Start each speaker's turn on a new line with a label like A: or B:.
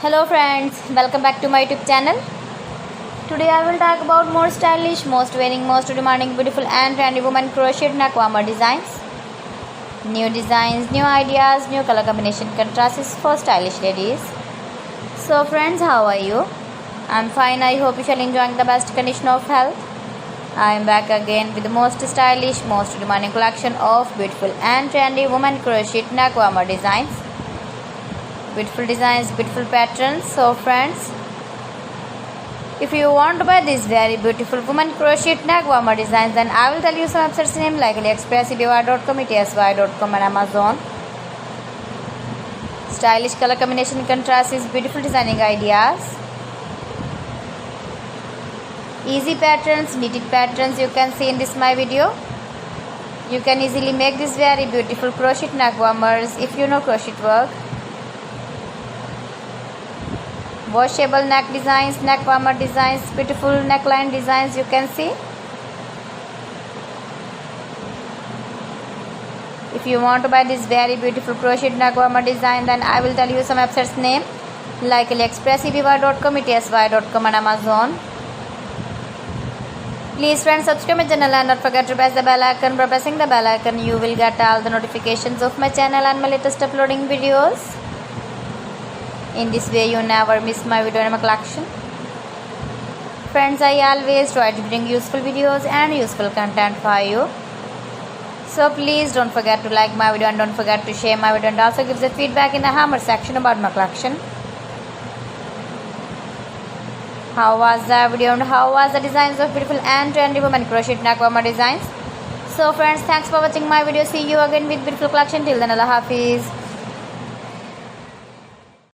A: Hello friends, welcome back to my YouTube channel. Today I will talk about more stylish, most wearing, most demanding, beautiful and trendy women crocheted neckwarmer designs. New designs, new ideas, new color combination contrasts for stylish ladies. So friends, how are you? I'm fine. I hope you shall enjoying the best condition of health. I am back again with the most stylish, most demanding collection of beautiful and trendy women crocheted neckwarmer designs. Beautiful designs, beautiful patterns. So friends, if you want to buy these very beautiful women crochet neckwarmer designs, then I will tell you some websites name like AliExpress, eBay.com, etsy.com and Amazon. Stylish color combination contrast is beautiful designing ideas. Easy patterns, knitted patterns you can see in this my video. You can easily make these very beautiful crochet neckwarmers if you know crochet work. Washable neck designs, neck warmer designs, beautiful neckline designs you can see. If you want to buy this very beautiful crochet neck warmer design, then I will tell you some websites name like AliExpress, eBay.com, etsy.com and Amazon. Please friends, subscribe my channel and don't forget to press the bell icon. By pressing the bell icon, you will get all the notifications of my channel and my latest uploading videos. In this way you never miss my video and my collection. Friends, I always try to bring useful videos and useful content for you. So please don't forget to like my video and don't forget to share my video and also give the feedback in the hammer section about my collection. How was the video and how was the designs of beautiful and trendy women crochet neckwarmer designs? So friends, thanks for watching my video. See you again with beautiful collection. Till then, Allah Hafiz.